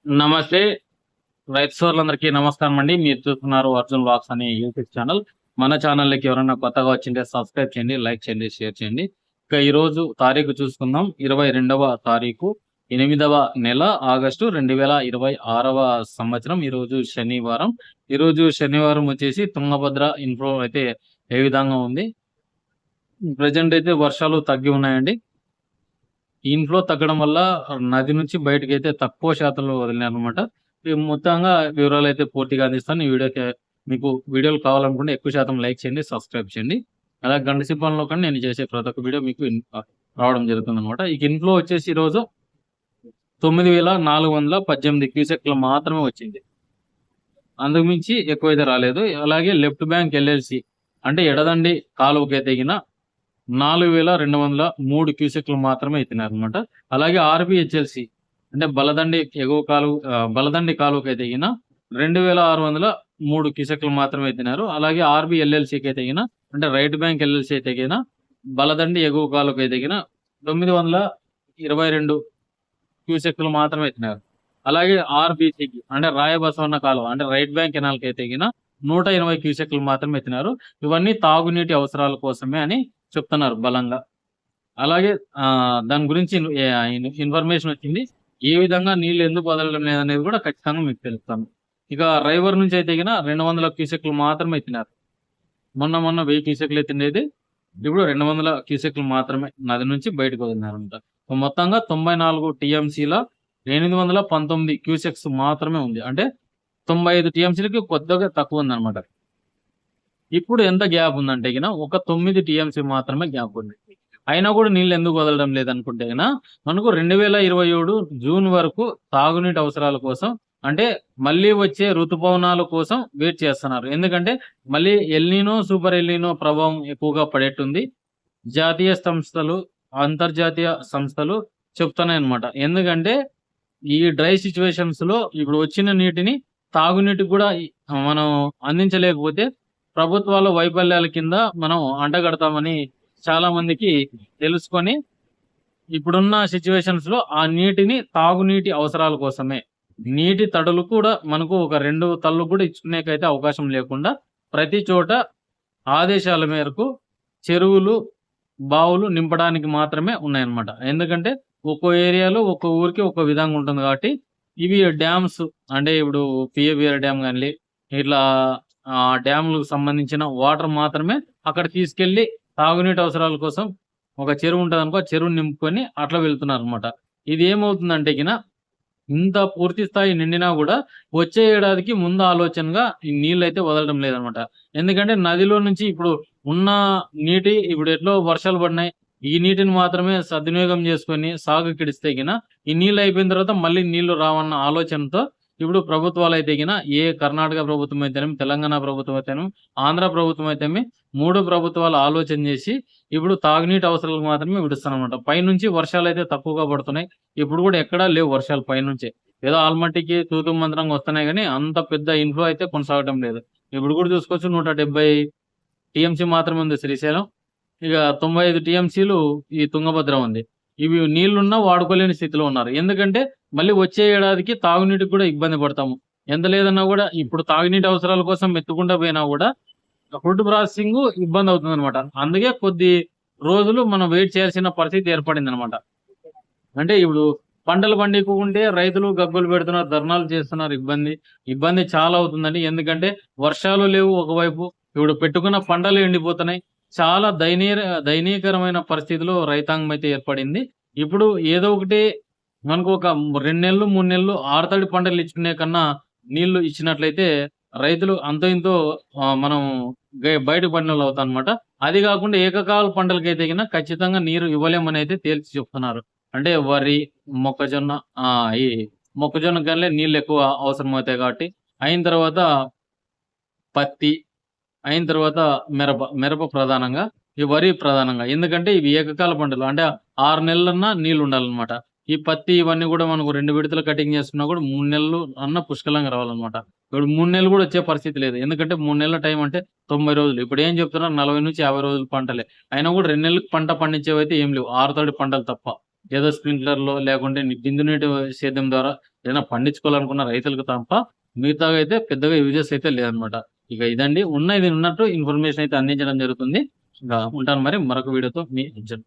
నమస్తే. రైతు సోదరులందరికీ నమస్కారం అండి. మీరు చూస్తున్నారు అర్జున్ వ్లాగ్స్ అనే యూట్యూబ్ ఛానల్. మన ఛానల్‌లోకి ఎవరైనా కొత్తగా వచ్చింటే సబ్స్క్రైబ్ చేయండి, లైక్ చేయండి, షేర్ చేయండి. ఇక ఈరోజు తారీఖు చూసుకుందాం. 22వ తారీఖు 8వ నెల ఆగస్టు 2026వ సంవత్సరం. ఈరోజు శనివారం. ఈరోజు శనివారం వచ్చేసి తుంగభద్ర ఇన్‌ఫ్లో అయితే ఏ విధంగా ఉంది. ప్రెజెంట్ అయితే వర్షాలు తగ్గి ఉన్నాయండి. ఇన్‌ఫ్లో తగ్గడం వల్ల నది నుంచి బయటకైతే తక్కువ శాతంలో వదిలినారనమాట. మొత్తంగా వివరాలైతే పూర్తిగా అందిస్తాను. ఈ మీకు వీడియోలు కావాలనుకుంటే ఎక్కువ శాతం లైక్ చేయండి, సబ్స్క్రైబ్ చేయండి. అలాగే గంట సింబల్‌లో కానీ నేను చేసే ప్రతి ఒక్క వీడియో మీకు రావడం జరుగుతుందనమాట. ఇక ఇన్‌ఫ్లో వచ్చేసి ఈరోజు 9,418 క్యూసెక్‌లు మాత్రమే వచ్చింది. అంతకుమించి ఎక్కువైతే రాలేదు. అలాగే లెఫ్ట్ బ్యాంక్ ఎల్ఎల్‌సి అంటే ఎడదండి కాలువకైతే గిన 4,203 క్యూసెక్‌లు మాత్రమే ఎత్తినారనమాట. అలాగే ఆర్‌బీహెచ్ఎల్‌సి అంటే బలదండి కాలువకైతే గిన 2,603 క్యూసెక్‌లు మాత్రమే ఎత్తినారు. అలాగే ఆర్‌బీఎల్ఎల్‌సికి అయితే గిన అంటే రైట్ బ్యాంక్ ఎల్ఎల్‌సి అయితే గిన బలదండి ఎగువ కాలువకైతే గిన 922 క్యూసెక్‌లు మాత్రమే ఎత్తినారు. అలాగే ఆర్‌బీసీకి అంటే రాయబసవన్న కాలువ అంటే రైట్ బ్యాంక్ కెనాల్‌కి అయితే గిన 180 క్యూసెక్‌లు మాత్రమే ఎత్తినారు. ఇవన్నీ తాగునీటి అవసరాల కోసమే అని చెప్తున్నారు బలంగా. అలాగే దాని గురించి ఇన్ఫర్మేషన్ వచ్చింది. ఏ విధంగా నీళ్లు ఎందుకు వదలడం లేదనేది కూడా ఖచ్చితంగా మీకు తెలుస్తాను. ఇక రైవర్ నుంచి అయితే గిన 200 క్యూసెక్‌లు మాత్రమే ఎత్తినారు. మొన్న 1000 క్యూసెక్‌లు ఎత్తిండేది ఇప్పుడు 200 క్యూసెక్‌లు మాత్రమే నది నుంచి బయటకు వదిలినారనమాట. మొత్తంగా 94 టీఎంసీల 819 క్యూసెక్స్ మాత్రమే ఉంది. అంటే 95 టీఎంసీలకి కొద్దిగా తక్కువ ఉందన్నమాట. ఇప్పుడు ఎంత గ్యాప్ ఉందంటే గిన ఒక 9 టీఎంసీ మాత్రమే గ్యాప్ ఉంది. అయినా కూడా నీళ్ళు ఎందుకు వదలడం లేదనుకుంటే గిన మనకు 2027 జూన్ వరకు తాగునీటి అవసరాల కోసం అంటే మళ్ళీ వచ్చే ఋతుపవనాల కోసం వెయిట్ చేస్తున్నారు. ఎందుకంటే మళ్ళీ ఎల్‌నినో, సూపర్ ఎల్‌నినో ప్రభావం ఎక్కువగా పడేట్టుంది. జాతీయ సంస్థలు, అంతర్జాతీయ సంస్థలు చెప్తున్నాయన్నమాట. ఎందుకంటే ఈ డ్రై సిట్యుయేషన్స్‌లో ఇప్పుడు వచ్చిన నీటిని తాగునీటికి కూడా మనం అందించలేకపోతే ప్రభుత్వాల వైఫల్యాల కింద మనం అంటగడతామని చాలా మందికి తెలుసుకొని ఇప్పుడున్న సిట్యుయేషన్స్‌లో ఆ నీటిని తాగునీటి అవసరాల కోసమే నీటి తడులు కూడా మనకు ఒక 2 తళ్ళు కూడా ఇచ్చుకునేకైతే అవకాశం లేకుండా ప్రతి చోట ఆదేశాల మేరకు చెరువులు, బావులు నింపడానికి మాత్రమే ఉన్నాయన్నమాట. ఎందుకంటే ఒక్కో ఏరియాలో ఒక్కో ఊరికి ఒక్కో విధంగా ఉంటుంది కాబట్టి ఇవి డ్యామ్స్ అంటే ఇప్పుడు పిఏబిఆర్ డ్యామ్ గాని ఇట్లా డ్యామ్‌లకు సంబంధించిన వాటర్ మాత్రమే అక్కడ తీసుకెళ్ళి తాగునీటి అవసరాల కోసం ఒక చెరువు ఉంటదనుకో, ఆ చెరువుని నింపుకొని అట్లా వెళ్తున్నారనమాట. ఇది ఏమవుతుందంటే గిన ఇంత పూర్తి స్థాయి నిండినా గూడా వచ్చే ఏడాదికి ముందు ఆలోచనగా ఈ నీళ్ళైతే వదలడం లేదనమాట. ఎందుకంటే నదిలో నుంచి ఇప్పుడు ఉన్న నీటి ఇప్పుడు ఎట్లో వర్షాలు పడినాయి. ఈ నీటిని మాత్రమే సద్వినియోగం చేసుకొని సాగుకిడిస్తే గిన ఈ నీళ్ళు అయిపోయిన తర్వాత మళ్ళీ నీళ్లు రావన్న ఆలోచనతో ఇప్పుడు ప్రభుత్వాలైతే గిన కర్ణాటక ప్రభుత్వం అయితేనేమి, తెలంగాణ ప్రభుత్వం అయితేనేమి, ఆంధ్ర ప్రభుత్వం అయితేమి 3 ప్రభుత్వాలు ఆలోచన చేసి ఇప్పుడు తాగునీటి అవసరాలకు మాత్రమే విడుస్తున్నారన్నమాట. పైనుంచి వర్షాలైతే తక్కువగా పడుతున్నాయి. ఇప్పుడు కూడా ఎక్కడా లేవు వర్షాలు పైనుంచే. ఏదో ఆల్మట్టికి తూతూ మంత్రంగా వస్తున్నాయి గానీ అంత పెద్ద ఇన్‌ఫ్లో అయితే కొనసాగటం లేదు. ఇప్పుడు కూడా చూసుకోవచ్చు 170 టీఎంసీ మాత్రమే ఉంది శ్రీశైలం. ఇక 95 టీఎంసీలు ఈ తుంగభద్ర ఉంది. ఇవి నీళ్లున్నా వాడుకోలేని స్థితిలో ఉన్నారు. ఎందుకంటే మళ్ళీ వచ్చే ఏడాదికి తాగునీటికి కూడా ఇబ్బంది పడతాము. ఎంత లేదన్నా కూడా ఇప్పుడు తాగునీటి అవసరాల కోసం ఎత్తుకుంటా పోయినా కూడా ఫుడ్ ప్రాసెసింగ్ ఇబ్బంది అవుతుందన్నమాట. అందుకే కొద్ది రోజులు మనం వెయిట్ చేయాల్సిన పరిస్థితి ఏర్పడిందన్నమాట. అంటే ఇప్పుడు పంటలు పండియకుంటే రైతులు గగ్గోలు పెడుతున్నారు, ధర్నాలు చేస్తున్నారు. ఇబ్బంది చాలా అవుతుందండి. ఎందుకంటే వర్షాలు లేవు ఒకవైపు. ఇప్పుడు పెట్టుకున్న పంటలు ఎండిపోతున్నాయి. చాలా దయనీయకరమైన పరిస్థితిలో రైతాంగం అయితే ఏర్పడింది. ఇప్పుడు ఏదో ఒకటి మనకు ఒక 2 నెలలు, 3 నెలలు ఆరుతడి పంటలు ఇచ్చుకునే కన్నా నీళ్లు ఇచ్చినట్లయితే రైతులు అంతో ఇంతో మనం బయట పడినోళ్ళు అవుతామన్నమాట. అది కాకుండా ఏకకాల పంటలకైతే గిన ఖచ్చితంగా నీరు ఇవ్వలేమని అయితే తేల్చి చెప్తున్నారు. అంటే వరి, మొక్కజొన్న ఈ మొక్కజొన్న కల్లే నీళ్ళు ఎక్కువ అవసరమవుతాయి కాబట్టి అయిన తర్వాత పత్తి అయిన తర్వాత మిరప ప్రధానంగా, ఈ వరి ప్రధానంగా. ఎందుకంటే ఇవి ఏకకాల పంటలు. అంటే 6 నెలలన్నా నీళ్లుండాలన్నమాట. ఈ పత్తి ఇవన్నీ కూడా మనకు 2 విడతలు కటింగ్ చేసుకున్నా కూడా 3 నెలలు అన్నా పుష్కలంగా రావాలన్నమాట. ఇప్పుడు 3 నెలలు కూడా వచ్చే పరిస్థితి లేదు. ఎందుకంటే 3 నెలల టైం అంటే 90 రోజులు. ఇప్పుడు ఏం చెప్తున్నారు 40-50 రోజులు పంటలే. అయినా కూడా 2 నెలలకు పంట పండించేవైతే ఏం లేవు. ఆరుతడి పంటలు తప్ప. ఏదో స్ప్రింక్లర్‌లో లేకుంటే బిందు నీటి సేద్యం ద్వారా ఏదైనా పండించుకోవాలనుకున్న రైతులకు తప్ప మిగతావి అయితే పెద్దగా యూజెస్ అయితే లేదనమాట. ఇక ఇదండి. ఉన్నది ఉన్నట్టు ఇన్ఫర్మేషన్ అయితే అందించడం జరుగుతుంది. ఇంకా ఉంటాను మరి మరొక వీడియోతో మీ అర్జున్.